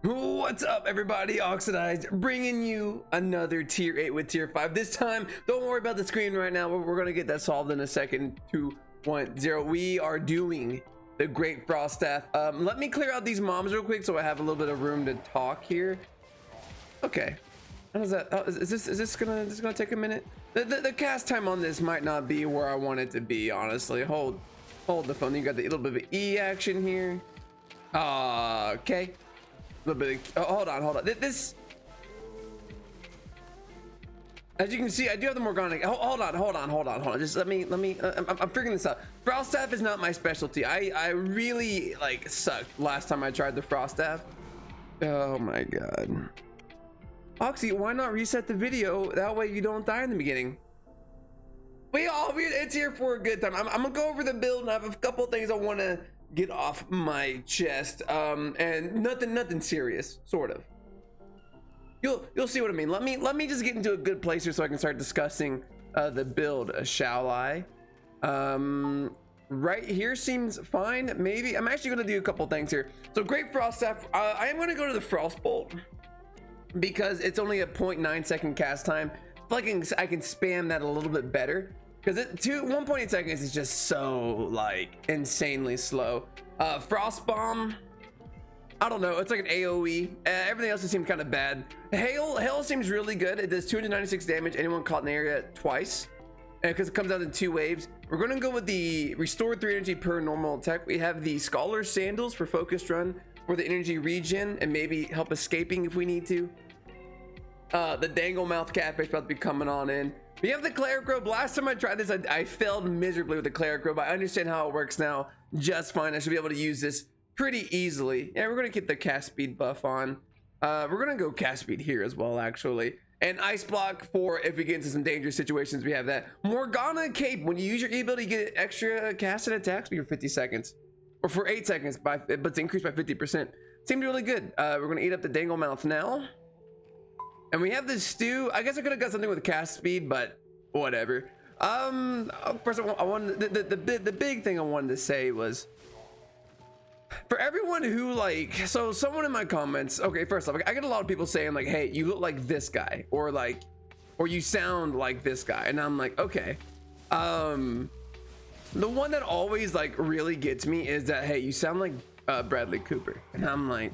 What's up, everybody? Oxydize bringing you another tier 8 with tier 5. This time, don't worry about the screen right now. We're gonna get that solved in a second. 2.0. We are doing the Great Frost Staff. Let me clear out these mobs real quick so I have a little bit of room to talk here. Okay. How does that? Is this gonna take a minute? The cast time on this might not be where I want it to be. Honestly, hold the phone. You got the little bit of E action here. Okay. A little bit of, hold on. This, as you can see, I do have the Morgana. Hold on. Just let me. I'm figuring this out. Frost Staff is not my specialty. I really like sucked last time I tried the Frost Staff. Oh my god. Oxy, why not reset the video? That way you don't die in the beginning. It's here for a good time. I'm gonna go over the build and I have a couple things I want to get off my chest, and nothing serious, sort of. You'll see what I mean. Let me just get into a good place here so I can start discussing the build, shall I? Right here seems fine. Maybe I'm actually gonna do a couple things here. So Great Frost Staff, I am gonna go to the Frost Bolt because it's only a 0.9 second cast time. I feel like I can spam that a little bit better, because 1.8 seconds is just so like insanely slow. Frost Bomb, I don't know, it's like an AoE. Everything else just seemed kind of bad. Hail seems really good. It does 296 damage anyone caught in the area twice, because it comes out in 2 waves. We're gonna go with the restore 3 energy per normal attack. We have the Scholar Sandals for focused run for the energy regen and maybe help escaping if we need to. The Dangle Mouth Catfish about to be coming on in. We have the Cleric Robe. Last time I tried this, I failed miserably with the Cleric Robe. I understand how it works now just fine. I should be able to use this pretty easily. Yeah, we're gonna get the cast speed buff on. We're gonna go cast speed here as well, actually. And Ice Block for if we get into some dangerous situations, we have that. Morgana Cape, when you use your E ability, you get extra casted attack speed for 50 seconds. Or for 8 seconds, but it's increased by 50%. Seems really good. We're gonna eat up the Dangle Mouth now. And we have this stew. I guess I could have got something with cast speed, but whatever. First, I wanted the big thing I wanted to say was for everyone who like. So someone in my comments. Okay, first off, I get a lot of people saying like, "Hey, you look like this guy," or you sound like this guy, and I'm like, okay. The one that always like really gets me is that, hey, you sound like Bradley Cooper, and I'm like,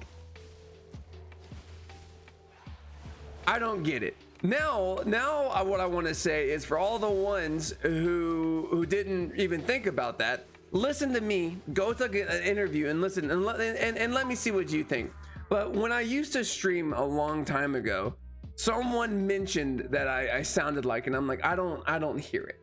I don't get it. Now what I want to say is for all the ones who didn't even think about that, listen to me, go to an interview and listen and let me see what you think. But when I used to stream a long time ago, someone mentioned that I sounded like, and I'm like, I don't hear it.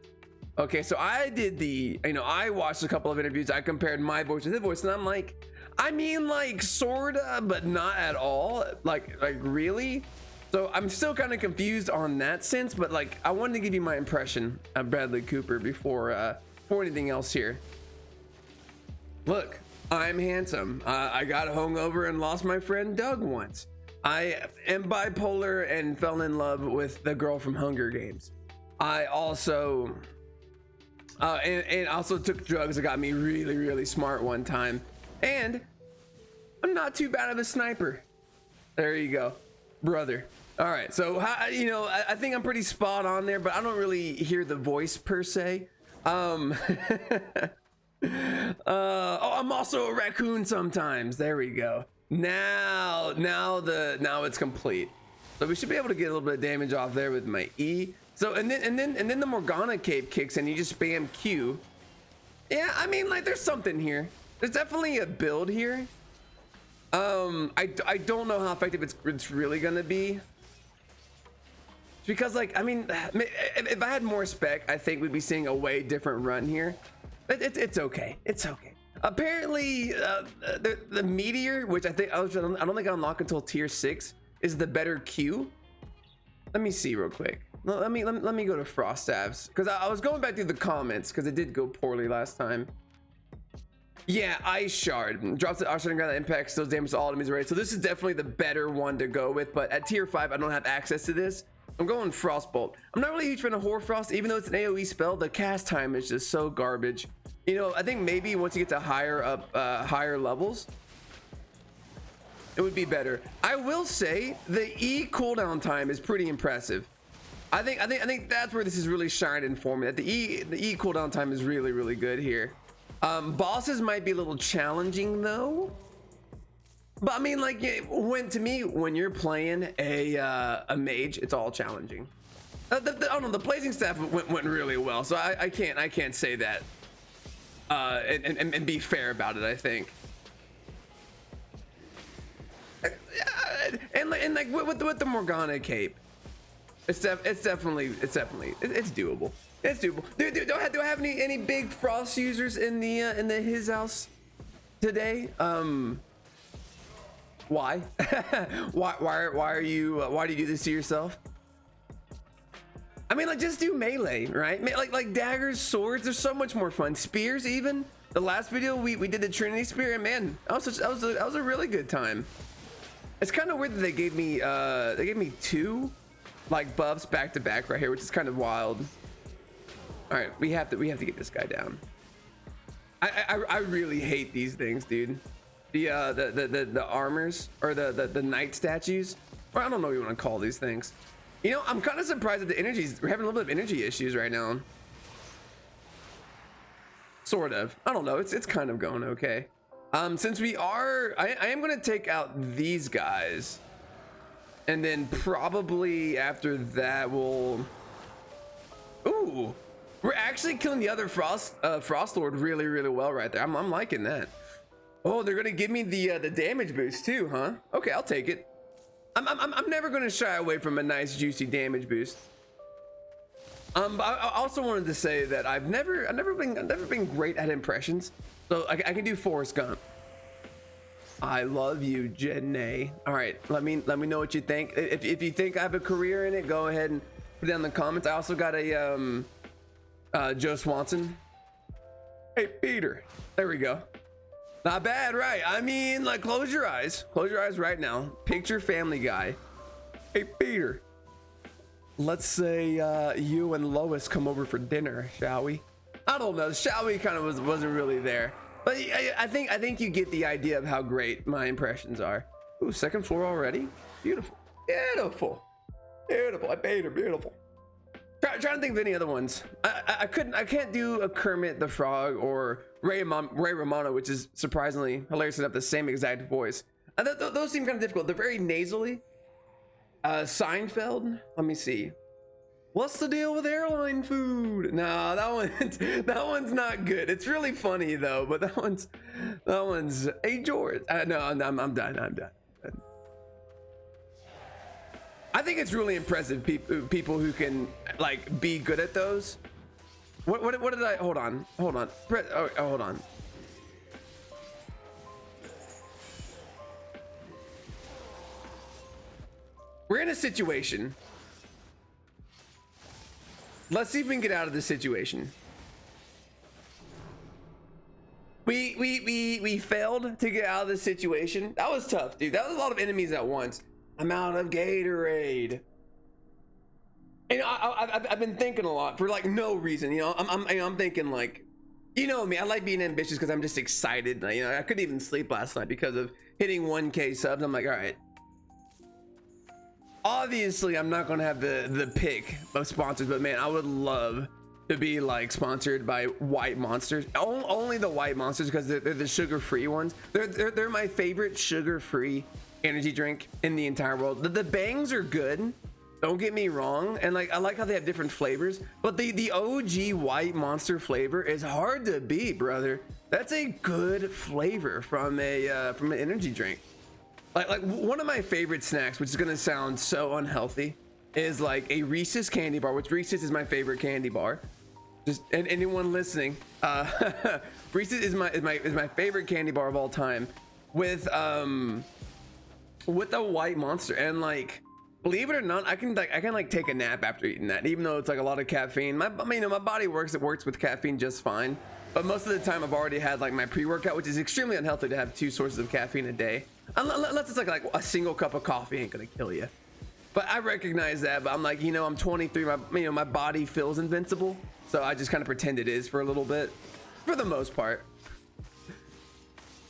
Okay, so I did I watched a couple of interviews, I compared my voice to his voice, and I'm like, I mean, like sorta, but not at all. Like really? So I'm still kind of confused on that sense, but like I wanted to give you my impression of Bradley Cooper before anything else here. Look, I'm handsome. I got hungover and lost my friend Doug once. I am bipolar and fell in love with the girl from Hunger Games. I also and also took drugs that got me really smart one time. And I'm not too bad of a sniper. There you go, brother. All right, so I think I'm pretty spot on there, but I don't really hear the voice per se. Oh, I'm also a raccoon sometimes. There we go. Now it's complete. So we should be able to get a little bit of damage off there with my E. So and then the Morgana Cape kicks and you just spam Q. Yeah, I mean, like there's something here. There's definitely a build here. I don't know how effective it's really gonna be. Because like, I mean, if I had more spec, I think we'd be seeing a way different run here. But it's okay. It's okay. Apparently, the meteor, which I don't think I unlock until tier 6, is the better Q. Let me see real quick. Let me go to Frost Staffs, because I was going back through the comments because it did go poorly last time. Yeah, Ice Shard drops the Oxydize ground that impacts those damage to all enemies already. So this is definitely the better one to go with. But at tier 5, I don't have access to this. I'm going Frostbolt. I'm not really a huge fan of Hoarfrost, even though it's an AoE spell. The cast time is just so garbage. I think maybe once you get to higher levels, It would be better. I will say the E cooldown time is pretty impressive. I think that's where this is really shining for me. That the E cooldown time is really good here. Bosses might be a little challenging though. But I mean, like, when you're playing a mage, it's all challenging. I don't know, the blazing staff went really well, so I can't say that and be fair about it. I think. And like with the Morgana cape, it's definitely doable. It's doable. Do I have any big frost users in the his house today? Why? why do you do this to yourself? I mean, like, just do melee, right? Like daggers, swords, they're so much more fun. Spears, even the last video we did the Trinity Spear, and man, that was a really good time. It's kind of weird that they gave me two like buffs back to back right here, which is kind of wild. All right, we have to get this guy down. I really hate these things, dude. The armors, or the knight statues, or I don't know what you want to call these things. You know, I'm kind of surprised that we're having a little bit of energy issues right now. Sort of. I don't know. It's kind of going okay. Since I am going to take out these guys, and then probably after that we'll. Ooh, we're actually killing the other Frost Lord really well right there. I'm liking that. Oh, they're gonna give me the damage boost too, huh? Okay, I'll take it. I'm never gonna shy away from a nice juicy damage boost. But I also wanted to say that I've never been great at impressions, so I can do Forrest Gump. I love you, Jenna. All right, let me know what you think. If you think I have a career in it, go ahead and put it down in the comments. I also got a Joe Swanson. Hey Peter, there we go. Not bad, right? I mean, like, close your eyes right now. Picture Family Guy. Hey Peter, let's say you and Lois come over for dinner, shall we? I don't know, shall we kind of wasn't really there, but I think you get the idea of how great my impressions are. Ooh, second floor already. Beautiful. I paid her. Beautiful. Trying to think of any other ones. I can't do a Kermit the Frog or Ray Romano, which is surprisingly hilarious enough, the same exact voice. Those seem kind of difficult. They're very nasally. Seinfeld. Let me see. What's the deal with airline food? No, that one's not good. It's really funny though, but that one's. Hey George. No, I'm done. I think it's really impressive people who can like be good at those. What did I hold on? Hold on. We're in a situation. Let's see if we can get out of this situation. We failed to get out of this situation. That was tough, dude. That was a lot of enemies at once. I'm out of Gatorade. And I've been thinking a lot for like no reason, you know. I'm thinking like, you know me, I like being ambitious because I'm just excited. You know, I couldn't even sleep last night because of hitting 1K subs. I'm like, all right. Obviously, I'm not gonna have the pick of sponsors, but man, I would love to be like sponsored by White Monsters. Only the White Monsters, because they're the sugar-free ones. They're my favorite sugar-free energy drink in the entire world. The bangs are good, don't get me wrong, and like I like how they have different flavors, but the OG White Monster flavor is hard to beat, brother. That's a good flavor from an energy drink. Like one of my favorite snacks, which is gonna sound so unhealthy, is like a Reese's candy bar, which Reese's is my favorite candy bar. Just, and anyone listening, Reese's is my favorite candy bar of all time, with a White Monster. And like, believe it or not, I can like take a nap after eating that, even though it's like a lot of caffeine. My body works with caffeine just fine, but most of the time I've already had like my pre-workout, which is extremely unhealthy to have 2 sources of caffeine a day, unless it's like a single cup of coffee ain't gonna kill you. But I recognize that, but I'm like, you know, I'm 23, my body feels invincible, so I just kind of pretend it is for a little bit, for the most part.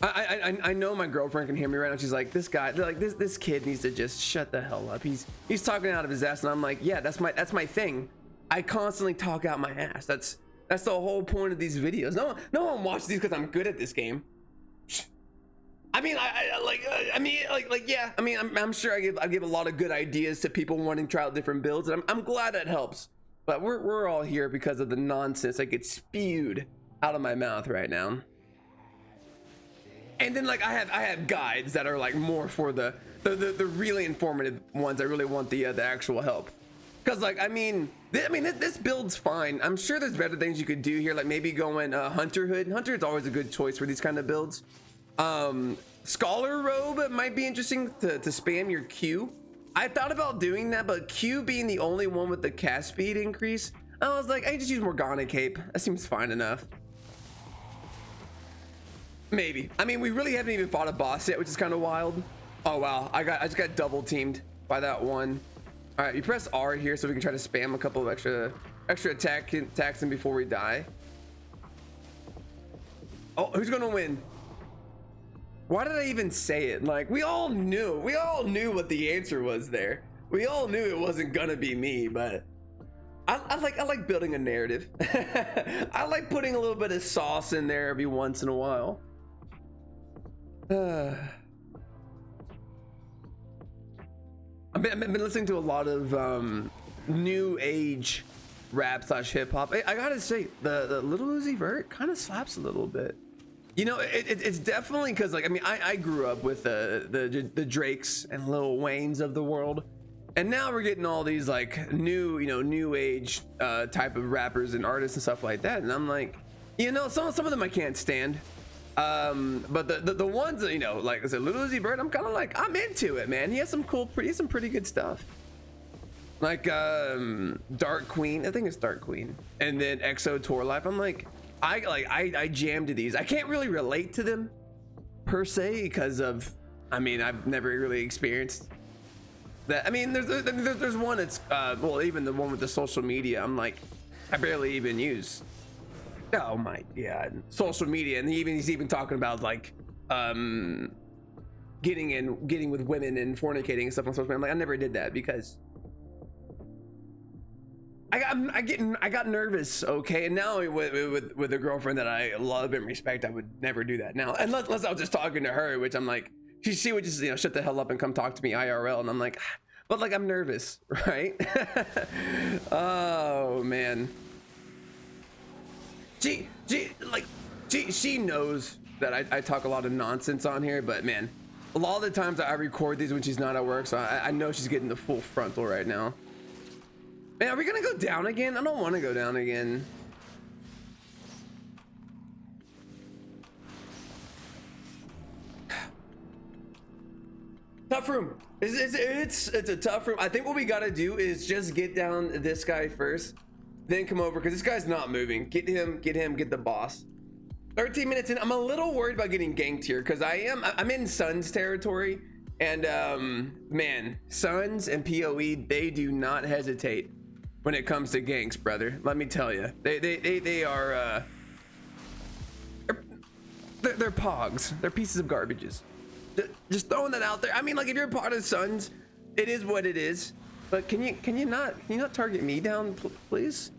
I know my girlfriend can hear me right now. She's like, this guy, like this kid needs to just shut the hell up. He's talking out of his ass, and I'm like, yeah, that's my thing. I constantly talk out my ass. That's the whole point of these videos. No one watches these because I'm good at this game. I mean, yeah. I mean, I'm sure I give a lot of good ideas to people wanting to try out different builds, and I'm glad that helps. But we're all here because of the nonsense that gets spewed out of my mouth right now. And then like I have guides that are like more for the really informative ones. I really want the actual help, because like I mean this build's fine. I'm sure there's better things you could do here, like maybe going hunter hood. Hunter is always a good choice for these kind of builds. Scholar robe might be interesting to spam your Q. I thought about doing that, but Q being the only one with the cast speed increase, I was like, I just use Morgana cape. That seems fine enough. Maybe. I mean, we really haven't even fought a boss yet, which is kind of wild. Oh wow, I just got double teamed by that one. All right, you press R here so we can try to spam a couple of extra attacks in before we die. Oh, who's gonna win? Why did I even say it? Like, we all knew what the answer was there. We all knew it wasn't gonna be me, but I like building a narrative. I like putting a little bit of sauce in there every once in a while. I've been listening to a lot of new age rap / hip hop. I gotta say, the Little Uzi Vert kind of slaps a little bit. You know, it's definitely because, like, I mean, I grew up with the Drakes and Lil Waynes of the world, and now we're getting all these like new age type of rappers and artists and stuff like that, and I'm like, you know, some of them I can't stand, but the ones that, you know, like I said, Lil Uzi Vert, I'm kind of like, I'm into it, man. He has some pretty good stuff, like Dark Queen. I think it's Dark Queen, and then EXO Tour Life. I'm like, I jam to these. I can't really relate to them per se because of, I mean, I've never really experienced that. I mean, there's one that's well, even the one with the social media, I'm like, I barely even use. Oh my god, social media, and he's even talking about like getting with women and fornicating and stuff on social media. I'm like, I never did that because I got nervous, okay, and now with a girlfriend that I love and respect, I would never do that now, unless I was just talking to her, which I'm like, she would just, you know, shut the hell up and come talk to me IRL, and I'm like, but like, I'm nervous, right? Oh man, she knows that I talk a lot of nonsense on here, but man, a lot of the times I record these when she's not at work, so I know she's getting the full frontal right now. Man, are we gonna go down again? I don't want to go down again. Tough room. It's a tough room. I think what we gotta do is just get down this guy first, then come over, because this guy's not moving. Get the boss. 13 minutes in. I'm a little worried about getting ganked here because I'm in Suns territory, and man, Suns and PoE, they do not hesitate when it comes to ganks, brother. Let me tell you, they are they're pogs. They're pieces of garbages. Just throwing that out there. I mean, like, if you're a part of Suns, it is what it is. But can you not target me down, please?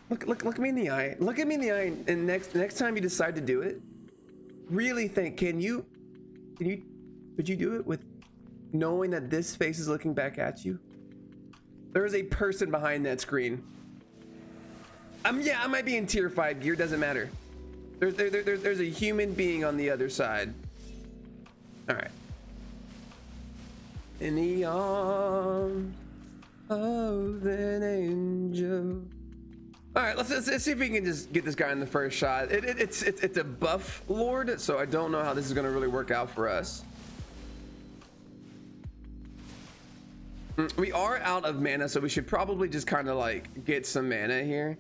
Look me in the eye. Look at me in the eye, and next time you decide to do it, really think. Would you do it with knowing that this face is looking back at you? There is a person behind that screen. Yeah, I might be in tier 5 gear, doesn't matter. There's a human being on the other side. All right. In the arms of an angel. All right, let's see if we can just get this guy in the first shot. It's a buff lord, so I don't know how this is gonna really work out for us. We are out of mana, so we should probably just kind of like get some mana here.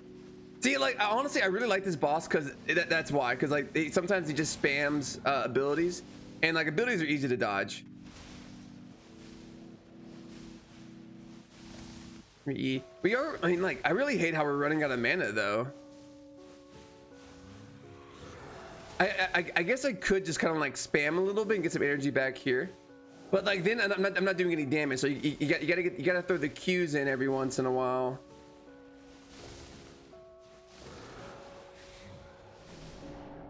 See, like, honestly, I really like this boss because that's why. Because like sometimes he just spams abilities, and like abilities are easy to dodge. We are. I mean, like, I really hate how we're running out of mana though. I guess I could just kind of like spam a little bit and get some energy back here, but like then I'm not doing any damage. So you gotta throw the Qs in every once in a while.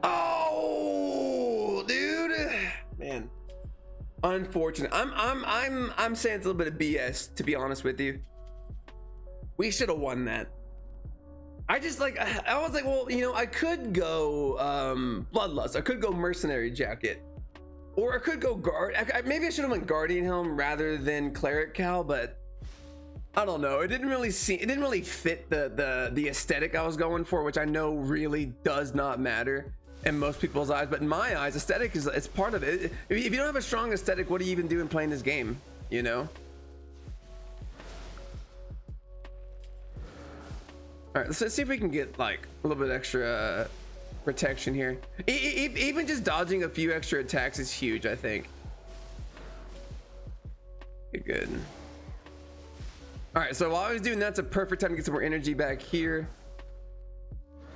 Oh, dude, man, unfortunate. I'm saying it's a little bit of BS, to be honest with you. We should have won that. I just like, I was like, well, you know, I could go Bloodlust, I could go Mercenary Jacket, or I could go Guard. Maybe I should have went Guardian Helm rather than Cleric Cowl, but I don't know. It didn't really fit the aesthetic I was going for, which I know really does not matter in most people's eyes, but in my eyes, aesthetic is, it's part of it. If you don't have a strong aesthetic, what are you even doing playing this game, you know? All right, let's see if we can get like a little bit extra protection here. Even just dodging a few extra attacks is huge, I think. Okay, good. All right, so while I was doing that, it's a perfect time to get some more energy back here.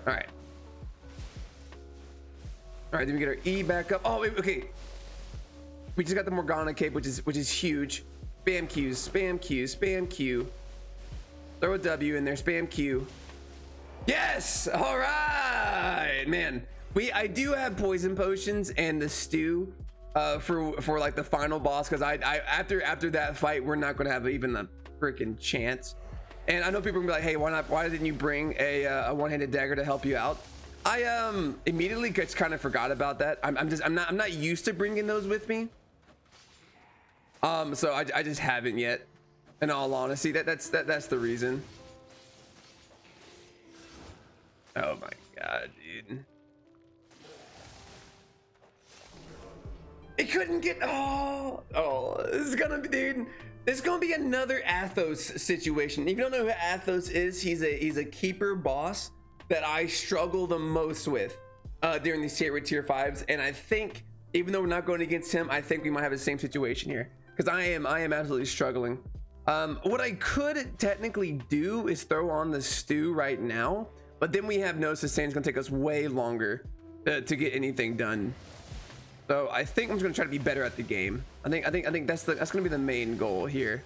All right. All right, then we get our E back up. Oh, wait, okay. We just got the Morgana cape, which is huge. Spam Qs, spam Q, spam Q. Throw a W in there, spam Q. Yes! All right, man. I do have poison potions and the stew for like the final boss, because after that fight, we're not gonna have even a freaking chance. And I know people are gonna be like, hey, why didn't you bring a one-handed dagger to help you out? I immediately just kind of forgot about that. I'm not used to bringing those with me. So I just haven't yet. In all honesty, that's the reason. Oh my god, dude. It couldn't get, oh, this is gonna be, dude. This is gonna be another Athos situation. If you don't know who Athos is, he's a keeper boss that I struggle the most with during these tier 5s, and I think even though we're not going against him, I think we might have the same situation here, because I am absolutely struggling. What I could technically do is throw on the stew right now, but then we have no sustain. It's gonna take us way longer to get anything done. So I think I'm just gonna try to be better at the game. I think that's gonna be the main goal here.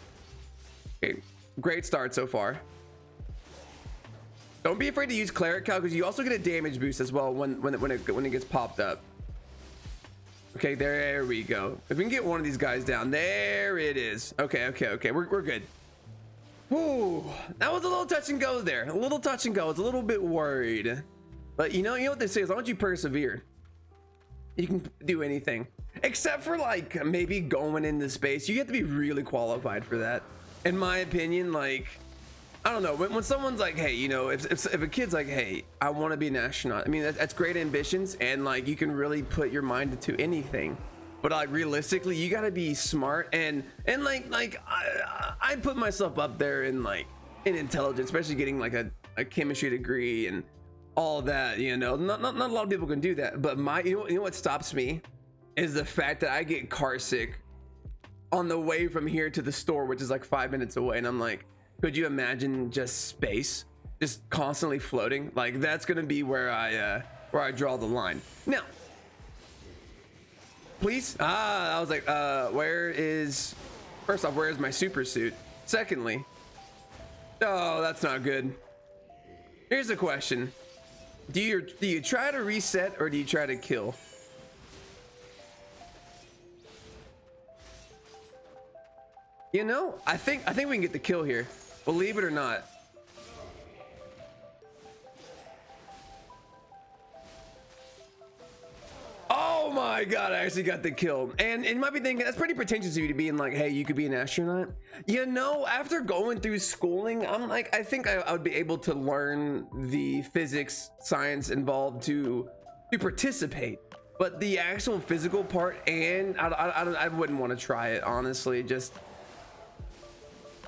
Okay, great start so far. Don't be afraid to use Cleric Cowl, because you also get a damage boost as well when it gets popped up. Okay, there we go. If we can get one of these guys down, there it is. Okay, we're good. Whew, that was a little touch and go there. A little touch and go. I was a little bit worried, but you know what they say, as long as you persevere, you can do anything, except for like maybe going into space. You have to be really qualified for that, in my opinion. Like, I don't know, when someone's like, hey, you know, if a kid's like, hey, I want to be an astronaut, I mean, that's great ambitions, and like you can really put your mind into anything, but like realistically, you got to be smart and like I put myself up there in like in intelligence, especially getting like a chemistry degree and all that, you know. Not a lot of people can do that, but you know what stops me is the fact that I get car sick on the way from here to the store, which is like 5 minutes away, and I'm like, could you imagine just space just constantly floating? Like, that's gonna be where I draw the line. Now, please, I was like, first off, where is my super suit? Secondly, oh, that's not good. Here's a question. Do you try to reset, or do you try to kill? You know, I think we can get the kill here, believe it or not. Oh my god, I actually got the kill. And you might be thinking, that's pretty pretentious of you to be in like, hey, you could be an astronaut. You know, after going through schooling, I'm like, I think I would be able to learn the physics, science involved to participate. But the actual physical part, and I wouldn't want to try it, honestly. Just,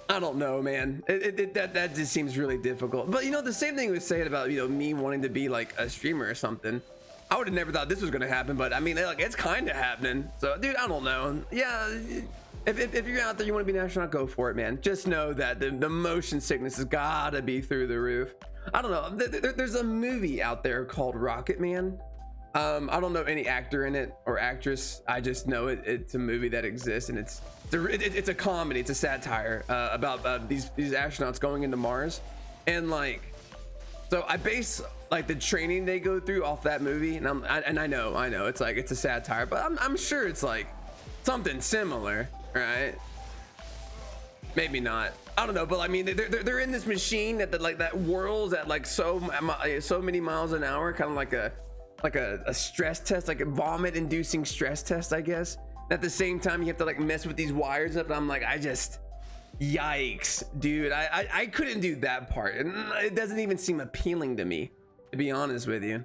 I don't know, man. That just seems really difficult. But you know, the same thing was saying about, you know, me wanting to be like a streamer or something. I would have never thought this was gonna happen, but I mean, like, it's kind of happening. So, dude, I don't know. Yeah, if you're out there, you want to be an astronaut, go for it, man. Just know that the motion sickness has gotta be through the roof. I don't know. There's a movie out there called Rocket Man, I don't know any actor in it or actress. I just know it's a movie that exists, and it's a comedy. It's a satire about these astronauts going into Mars, and like, so I base like the training they go through off that movie, and I know it's like it's a satire, but I'm sure it's like something similar, right? Maybe not. I don't know, but I mean, they're in this machine that whirls at like so many miles an hour, kind of like a stress test, like a vomit inducing stress test, I guess. And at the same time, you have to like mess with these wires up, and I'm like, yikes, dude. I couldn't do that part, and it doesn't even seem appealing to me, to be honest with you.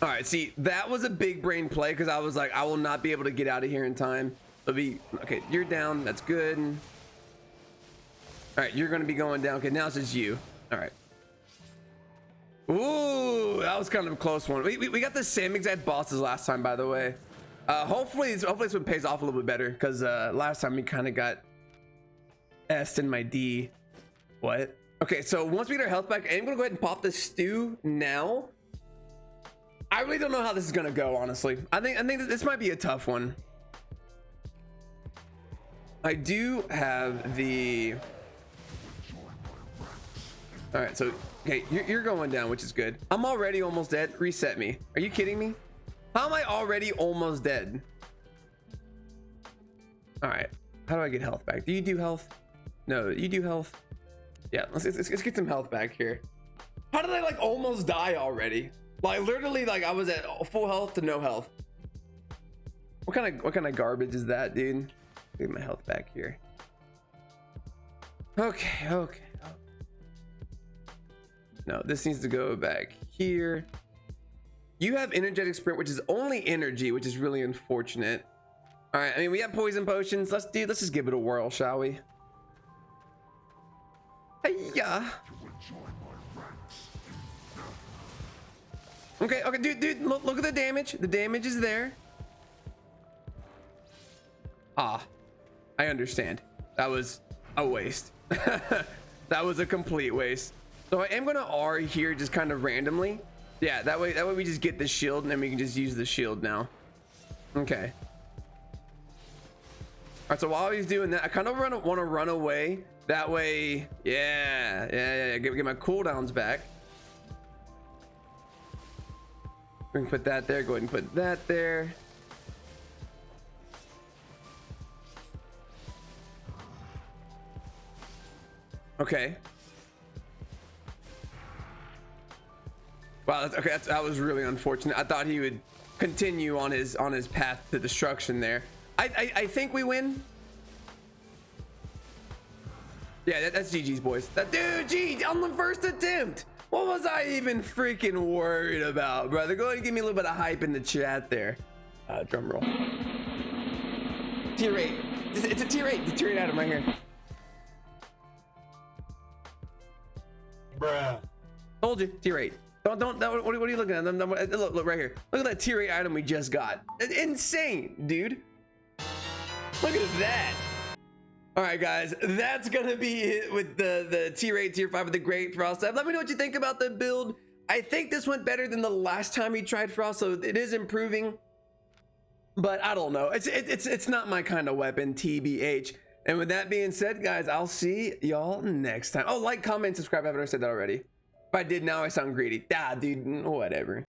All right, see, that was a big brain play, because I was like, I will not be able to get out of here in time. Okay, you're down, that's good. All right, you're gonna be going down. Okay, now it's just you. All right. Ooh, that was kind of a close one. We got the same exact bosses last time, by the way. Hopefully this one pays off a little bit better, because last time we kind of got S'd in my D. What? Okay, so once we get our health back, I'm gonna go ahead and pop the stew now. I really don't know how this is gonna go, honestly. I think this might be a tough one. I do have the. All right, so okay, you're going down, which is good. I'm already almost dead. Reset me. Are you kidding me? How am I already almost dead? All right, how do I get health back? Do you do health? No, you do health. Yeah, let's get some health back here. How did I like almost die already? Like literally, like I was at full health to no health. What kind of garbage is that, dude? Get my health back here. Okay. No, this needs to go back here. You have energetic sprint, which is only energy, which is really unfortunate. All right, I mean, we have poison potions. Let's just give it a whirl, shall we? Yeah. Okay, dude, look at the damage. The damage is there. Ah, I understand. That was a waste. That was a complete waste. So I am gonna R here just kind of randomly. Yeah, that way we just get the shield, and then we can just use the shield now. Okay. All right, so while he's doing that, I kind of want to run away. That way, yeah. Get my cooldowns back. We can put that there. Go ahead and put that there. Okay. Wow. That was really unfortunate. I thought he would continue on his path to destruction there. I think we win. Yeah, that's GG's, boys. That dude, G on the first attempt. What was I even freaking worried about, brother? Go ahead and give me a little bit of hype in the chat there. Drum roll. Tier 8. It's a tier 8. The tier 8 item right here. Bruh. Told you, tier 8. Don't. What are you looking at? Look right here. Look at that tier 8 item we just got. It's insane, dude. Look at that. All right, guys, that's gonna be it with the tier 8, tier 5 with the Great Frost. Let me know what you think about the build. I think this went better than the last time we tried Frost, so it is improving. But I don't know. It's not my kind of weapon, TBH. And with that being said, guys, I'll see y'all next time. Oh, like, comment, subscribe. I haven't said that already. If I did now, I sound greedy. Dude, whatever.